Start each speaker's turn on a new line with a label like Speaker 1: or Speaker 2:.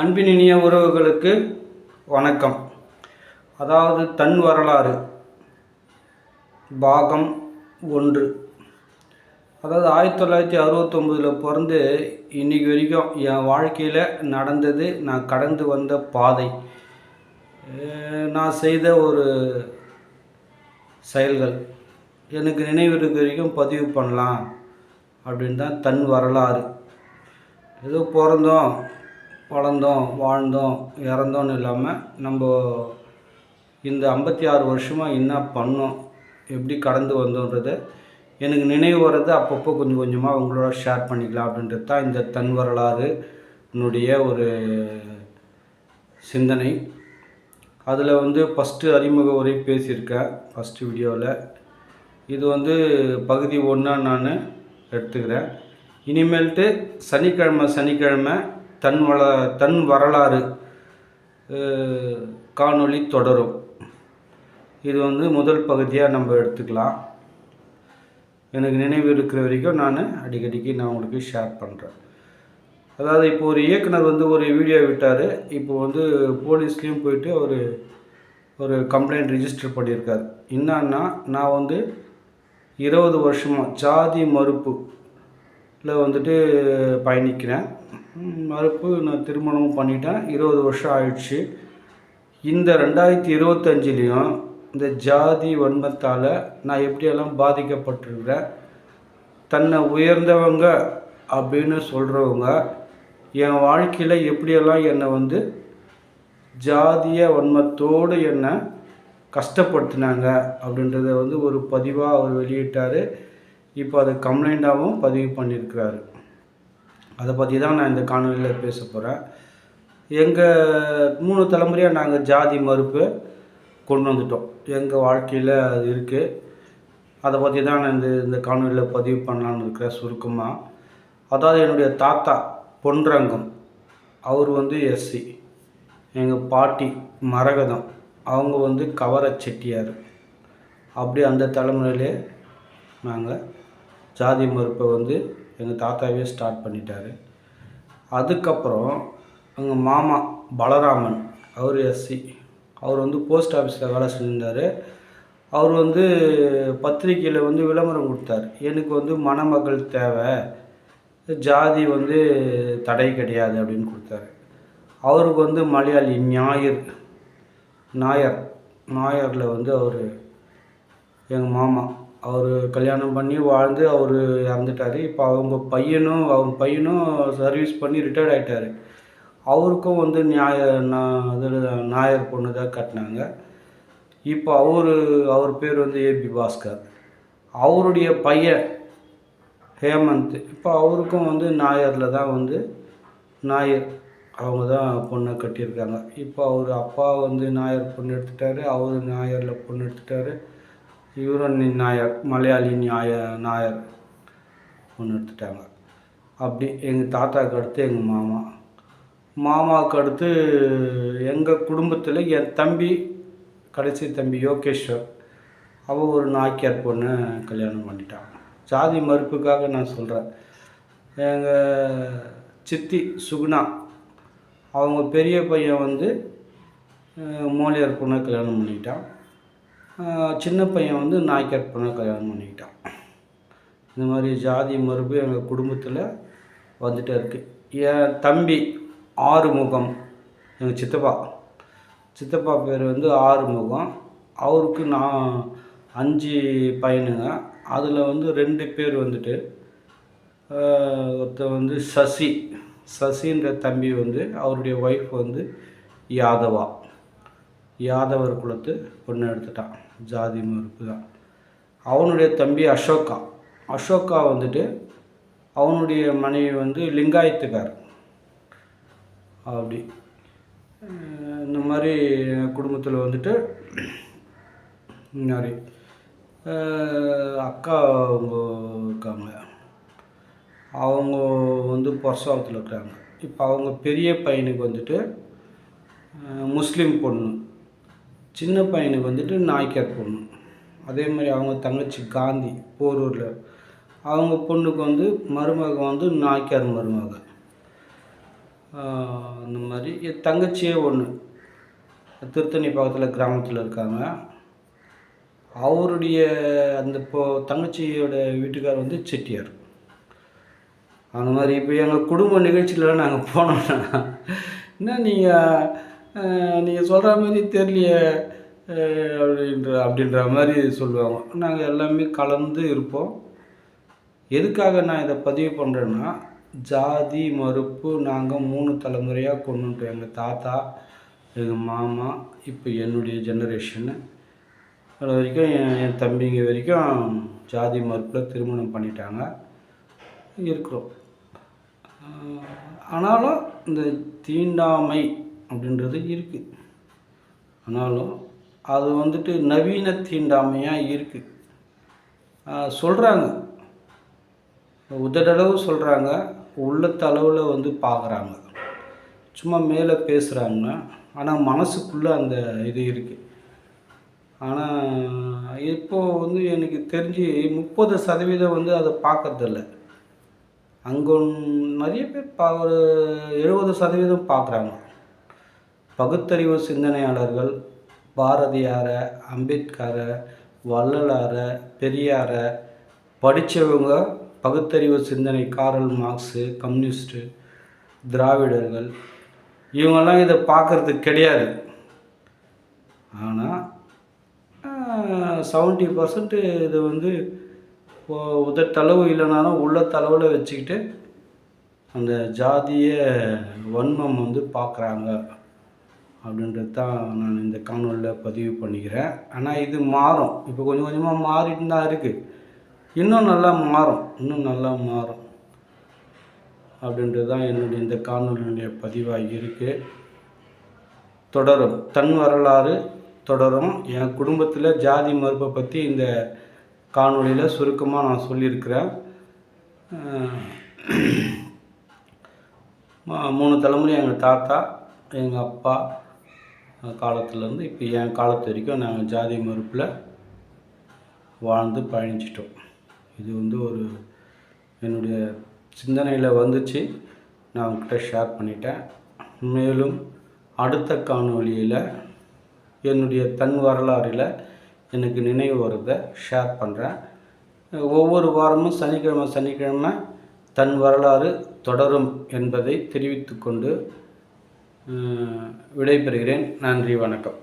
Speaker 1: அன்பின் இனிய உறவுகளுக்கு வணக்கம். அதாவது தன் வரலாறு பாகம் 1. அதாவது 1969 பிறந்து இன்றைக்கி வரைக்கும் என் வாழ்க்கையில் நடந்தது, நான் கடந்து வந்த பாதை, நான் செய்த ஒரு செயல்கள் எனக்கு நினைவு இருக்க வரைக்கும் பதிவு பண்ணலாம் அப்படின்னு தான் தன் வரலாறு. ஏதோ பிறந்தோம், வளர்ந்தோம், வாழ்ந்தோம், இறந்தோன்னு இல்லாமல் நம்ம இந்த 56 வருஷமாக என்ன பண்ணோம், எப்படி கடந்து வந்தோன்றதை எனக்கு நினைவு வர்றது அப்பப்போ கொஞ்சம் கொஞ்சமாக உங்களோட ஷேர் பண்ணிக்கலாம் அப்படின்றது தான் இந்த தன் வரலாறு என்னுடைய ஒரு சிந்தனை. அதில் ஃபஸ்ட்டு அறிமுக உரை பேசியிருக்கேன் ஃபஸ்ட்டு வீடியோவில். இது பகுதி 1 நான் எடுத்துக்கிறேன். இனிமேல்ட்டு சனிக்கிழமை தன் வரலாறு காணொளி தொடரும். இது முதல் பகுதியாக நம்ம எடுத்துக்கலாம். எனக்கு நினைவு இருக்கிற வரைக்கும் நான் அடிக்கடிக்கு உங்களுக்கு ஷேர் பண்ணுறேன். அதாவது இப்போ ஒரு இயக்குனர் ஒரு வீடியோ விட்டார். இப்போ போலீஸ்லேயும் போயிட்டு ஒரு கம்ப்ளைண்ட் ரிஜிஸ்டர் பண்ணியிருக்கார். என்னன்னா, நான் 20 வருஷமாக ஜாதி மறுப்பு பயணிக்கிறேன். நான் திருமணமும் பண்ணிட்டேன். 20 வருஷம் ஆயிடுச்சு. இந்த 2025லேயும் இந்த ஜாதி வன்மத்தால் நான் எப்படியெல்லாம் பாதிக்கப்பட்டிருக்கிறேன். தன்னை உயர்ந்தவங்க அப்படின்னு சொல்கிறவங்க என் வாழ்க்கையில் எப்படியெல்லாம் என்னை ஜாதிய வன்மத்தோடு என்னை கஷ்டப்படுத்தினாங்க அப்படின்றத ஒரு பதிவாக அவர் வெளியிட்டார். இப்போ அதை கம்ப்ளைண்ட்டாகவும் பதிவு பண்ணியிருக்கிறாரு. அதை பற்றி தான் நான் இந்த காணொலியில் பேச போகிறேன். எங்கள் 3 தலைமுறையாக நாங்கள் ஜாதி மறுப்பு கொண்டு வந்துட்டோம். எங்கள் வாழ்க்கையில் அது இருக்குது. அதை பற்றி தான் நான் இந்த காணொலியில் பதிவு பண்ணலான்னு இருக்கிறேன் சுருக்கமாக. அதாவது என்னுடைய தாத்தா பொன்ரங்கம், அவர் எஸ்சி. எங்கள் பாட்டி மரகதம், அவங்க கவர செட்டியார். அப்படி அந்த தலைமுறையிலே நாங்கள் ஜாதி மறுப்பை எங்கள் தாத்தாவே ஸ்டார்ட் பண்ணிட்டார். அதுக்கப்புறம் எங்கள் மாமா பலராமன், அவர் எஸ்சி. அவர் போஸ்ட் ஆஃபீஸில் வேலை செஞ்சிருந்தார். அவர் பத்திரிக்கையில் விளம்பரம் கொடுத்தார். எனக்கு மணமகள் தேவை, ஜாதி தடை கிடையாது அப்படின்னு கொடுத்தாரு. அவருக்கு மலையாளி நாயரில் அவர் எங்கள் மாமா, அவர் கல்யாணம் பண்ணி வாழ்ந்து அவர் இறந்துட்டார். இப்போ அவங்க பையனும் சர்வீஸ் பண்ணி ரிட்டையர்ட் ஆகிட்டார். அவருக்கும் நாயர் பொண்ணு தான் கட்டினாங்க. இப்போ அவர் பேர் ஏபி பாஸ்கர். அவருடைய பையன் ஹேமந்த், இப்போ அவருக்கும் நாயரில் தான் நாயர் அவங்க தான் பொண்ணை கட்டியிருக்காங்க. இப்போ அவர் அப்பா நாயர் பொண்ணு எடுத்துட்டார், அவர் நாயரில் பொண்ணு எடுத்துட்டார். இவரும் நாயர், மலையாளி நாயர் பொண்ணு எடுத்துட்டாங்க. அப்படி எங்கள் தாத்தாவுக்கு அடுத்து எங்கள் மாமாவுக்கு அடுத்து எங்கள் குடும்பத்தில் என் தம்பி, கடைசி தம்பி யோகேஸ்வர், அவள் ஒரு நாய்க்கியார் பொண்ணு கல்யாணம் பண்ணிட்டான். ஜாதி மறுப்புக்காக நான் சொல்கிறேன். எங்கள் சித்தி சுகுணா, அவங்க பெரிய பையன் மோலியார் பொண்ணை கல்யாணம் பண்ணிக்கிட்டான். சின்ன பையன் நாய்க்கியார் பொண்ணை கல்யாணம் பண்ணிக்கிட்டான். இந்த மாதிரி ஜாதி மறுப்பு எங்கள் குடும்பத்தில் வந்துட்டே இருக்குது. என் தம்பி ஆறுமுகம், எங்கள் சித்தப்பா பேர் ஆறுமுகம். அவருக்கு நான் 5 பையனுங்க. அதில் 2 பேர் ஒருத்தர் சசின்ற தம்பி அவருடைய ஒய்ஃப் யாதவர் குலத்து பொண்ணு எடுத்துட்டான். ஜாதி மறுப்பு தான். அவனுடைய தம்பி அசோகா அவனுடைய மனைவி லிங்காயத்துக்கார். அப்படி இந்த மாதிரி குடும்பத்தில் முன்னாடி அக்கா அவங்க இருக்காங்க. அவங்க பொர்சாவத்தில் இருக்கிறாங்க. இப்போ அவங்க பெரிய பையனுக்கு முஸ்லீம் பொண்ணு, சின்ன பையனுக்கு நாய்க்கியார் பொண்ணு. அதே மாதிரி அவங்க தங்கச்சி காந்தி போரூரில், அவங்க பொண்ணுக்கு மருமகன் நாய்க்கியார் மருமகன். அந்த மாதிரி என் தங்கச்சியே ஒன்று திருத்தணி பக்கத்தில் கிராமத்தில் இருக்காங்க. அவருடைய அந்த தங்கச்சியோட வீட்டுக்கார் வந்து செட்டியார். அந்த மாதிரி இப்போ எங்கள் குடும்ப நிகழ்ச்சியிலலாம் நாங்கள் போனோம்னா, என்ன நீங்கள் சொல்கிற மாதிரி தெரியலையே அப்படின்ற மாதிரி சொல்லுவாங்க. நாங்கள் எல்லாமே கலந்து இருப்போம். எதுக்காக நான் இதை பதிவு பண்ணுறேன்னா, ஜாதி மறுப்பு நாங்கள் 3 தலைமுறையாக கொண்டு வந்துட்டோம். எங்கள் தாத்தா, எங்கள் மாமா, இப்போ என்னுடைய ஜெனரேஷனு அது வரைக்கும் என் தம்பிங்க வரைக்கும் ஜாதி மறுப்பில் திருமணம் பண்ணிட்டாங்க இருக்கிறோம். ஆனாலும் இந்த தீண்டாமை அப்படின்றது இருக்குது. ஆனாலும் அது வந்துட்டு நவீன தீண்டாமையாக இருக்குது. சொல்கிறாங்க, உதடளவு சொல்கிறாங்க, உள்ளத்தளவில் வந்து பார்க்குறாங்க. சும்மா மேலே பேசுகிறாங்க, ஆனால் மனசுக்குள்ளே அந்த இது இருக்குது. ஆனால் இப்போது வந்து எனக்கு தெரிஞ்சு 30% வந்து அதை பார்க்கறதில்ல. அங்கே நிறைய பேர் ஒரு 70% பார்க்குறாங்க. பகுத்தறிவு சிந்தனையாளர்கள் பாரதியாரை, அம்பேத்கரை, வள்ளலாரை, பெரியாரை படித்தவங்க, பகுத்தறிவு சிந்தனை காரல் மார்க்ஸு, கம்யூனிஸ்ட்டு, திராவிடர்கள் இவங்கெல்லாம் இதை பார்க்குறது கிடையாது. ஆனால் 70% இது வந்து உதட்டளவு இல்லைனாலும் உள்ளத்தளவில் வச்சுக்கிட்டு அந்த ஜாதிய வன்மம் வந்து பார்க்குறாங்க அப்படின்றது தான் நான் இந்த காணொலியில் பதிவு பண்ணிக்கிறேன். ஆனால் இது மாறும். இப்போ கொஞ்சம் கொஞ்சமாக மாறிட்டு தான் இருக்குது. இன்னும் நல்லா மாறும் அப்படின்றது தான் என்னுடைய இந்த காணொலியுடைய பதிவாக இருக்குது. தொடரும், தன் வரலாறு தொடரும். என் குடும்பத்தில் ஜாதி மறுப்பை பற்றி இந்த காணொலியில் சுருக்கமாக நான் சொல்லியிருக்கிறேன். 3 தலைமுறை எங்கள் தாத்தா, எங்கள் அப்பா காலத்துலேருந்து இப்போ என் காலத்து வரைக்கும் நாங்கள் ஜாதி மறுப்பில் வாழ்ந்து பயணிச்சிட்டோம். இது வந்து ஒரு என்னுடைய சிந்தனையில் வந்துச்சு, நான் உங்கள்கிட்ட ஷேர் பண்ணிட்டேன். மேலும் அடுத்த காணொலியில் என்னுடைய தன் வரலாறில் எனக்கு நினைவு வரதை ஷேர் பண்ணுறேன். ஒவ்வொரு வாரமும் சனிக்கிழமை தன் வரலாறு தொடரும் என்பதை தெரிவித்துக்கொண்டு விடைபெறுகிறேன். நன்றி, வணக்கம்.